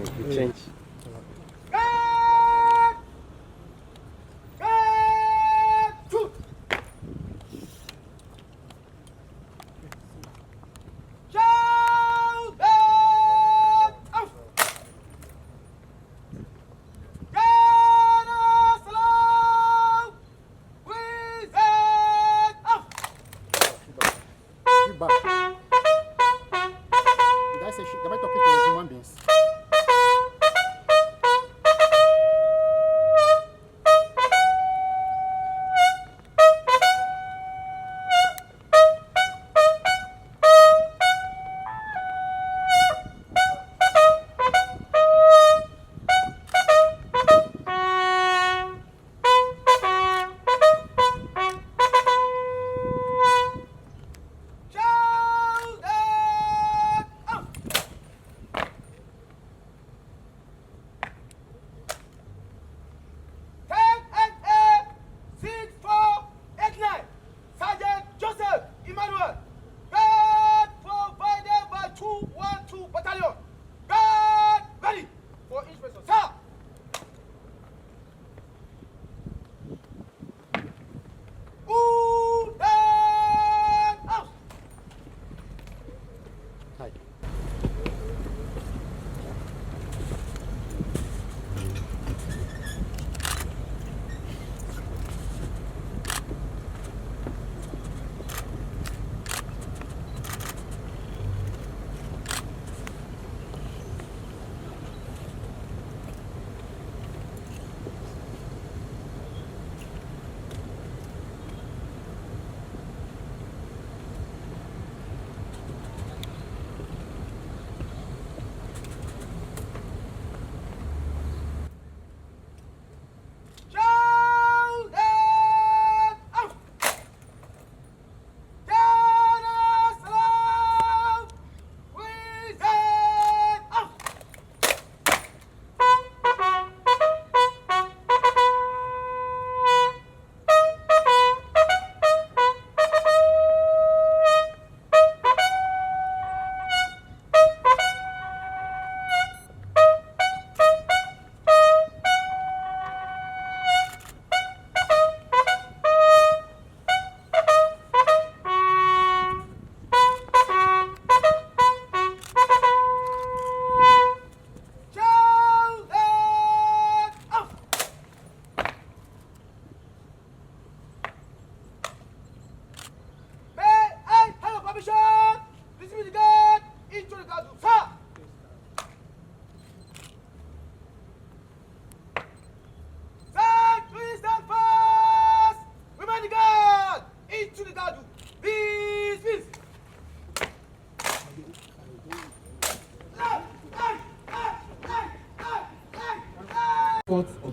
Change. Am I talking to human beings?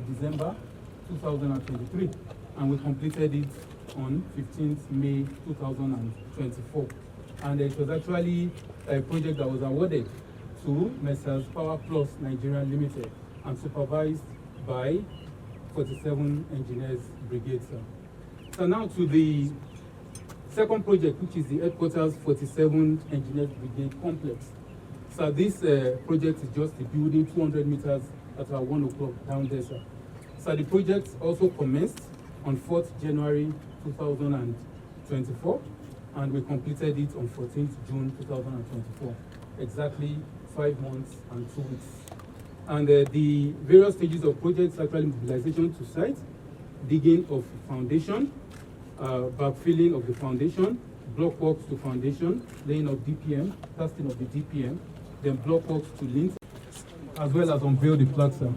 December 2023, and we completed it on 15th May 2024. And it was actually a project that was awarded to Messrs. Power Plus Nigeria Limited and supervised by 47 Engineers Brigade. So now to the second project, which is the headquarters 47 Engineers Brigade complex. So this project is just the building 200 meters at 1 o'clock down there, sir. So the project also commenced on 4th January 2024, and we completed it on 14th June 2024, exactly 5 months and 2 weeks. And the various stages of projects, actually mobilization to site, digging of foundation, backfilling of the foundation, block works to foundation, laying of DPM, casting of the DPM, then block works to lint, as well as unveil the plaza.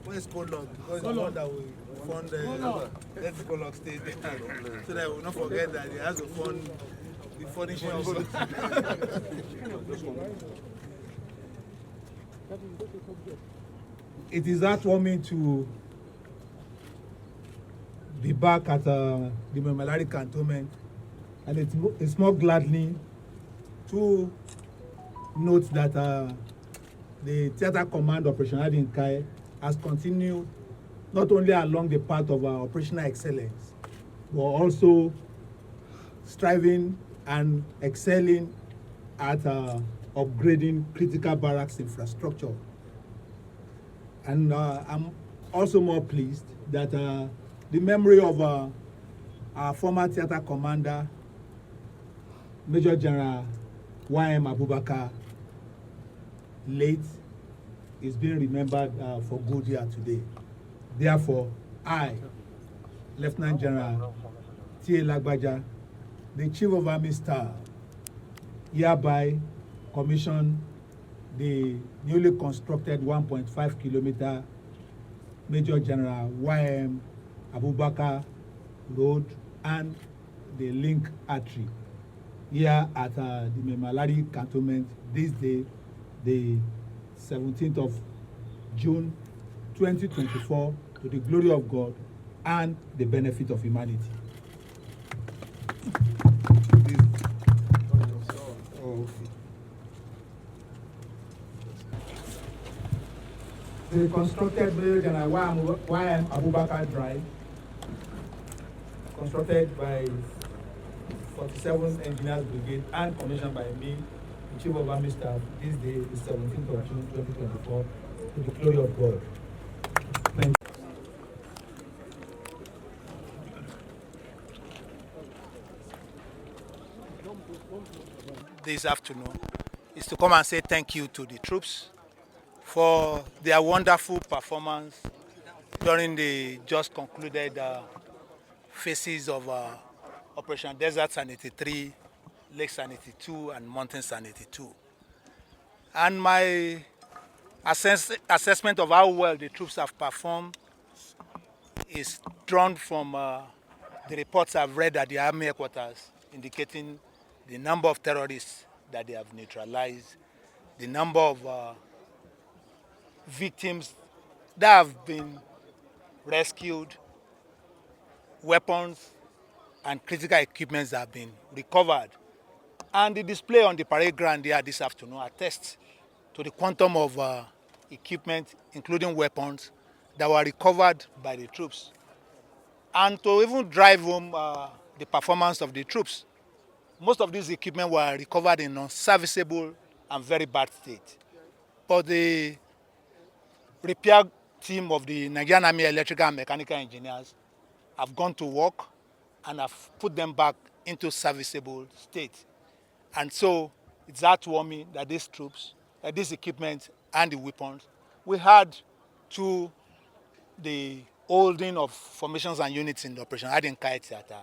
Where's Colog? Because the one that we fund let's Colog stay there. So that we will not forget that he has to fund the furnishing also. It is heartwarming to be back at the Memelari cantonment, and it's more gladly to note that the Theatre Command Operation Adinkai has continued not only along the path of our operational excellence, were also striving and excelling at upgrading critical barracks infrastructure. And I'm also more pleased that the memory of our former theater commander, Major General Y.M. Abubakar, late, is being remembered for good here today. Therefore, I, Lieutenant General T.A. Lagbaja, the Chief of Army Staff, hereby commission the newly constructed 1.5 kilometer Major General Y.M. Abubakar Road and the link artery here at the Memalari cantonment this day, the 17th of June 2024, to the glory of God and the benefit of humanity. The constructed Major General Y.M. Abubakar Drive, constructed by 47th Engineers Brigade and commissioned by me, the Chief of Army Staff, this day, the 17th of June 2024, to the glory of God. Thank you. This afternoon is to come and say thank you to the troops for their wonderful performance during the just concluded phases of Operation Desert Sanity 3, Lake Sanity 2, and Mountain Sanity 2. And my assessment of how well the troops have performed is drawn from the reports I've read at the Army headquarters, indicating the number of terrorists that they have neutralized, the number of victims that have been rescued, weapons and critical equipments that have been recovered. And the display on the parade ground here this afternoon attests to the quantum of equipment, including weapons, that were recovered by the troops. And to even drive home the performance of the troops, most of these equipment were recovered in unserviceable and very bad state. But the repair team of the Nigerian Army Electrical and Mechanical Engineers have gone to work and have put them back into serviceable state. And so it's heartwarming that these troops, this equipment and the weapons, we had to the holding of formations and units in the Operation Adenkai Theater,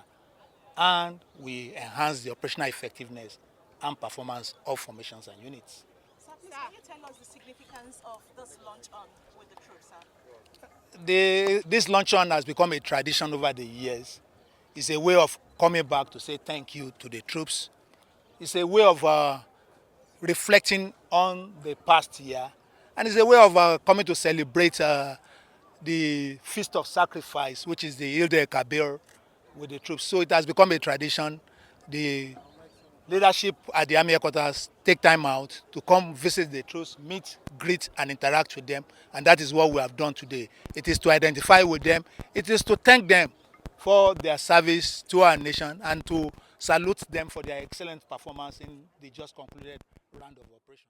and we enhanced the operational effectiveness and performance of formations and units. Sir, please, can you tell us the significance of this luncheon with the troops, sir? This luncheon has become a tradition over the years. It's a way of coming back to say thank you to the troops. It's a way of reflecting on the past year, and it's a way of coming to celebrate the Feast of Sacrifice, which is the Eid-el-Kabir, with the troops. So it has become a tradition. The leadership at the Army headquarters take time out to come visit the troops, meet, greet, and interact with them. And that is what we have done today. It is to identify with them. It is to thank them for their service to our nation and to salute them for their excellent performance in the just concluded round of operation.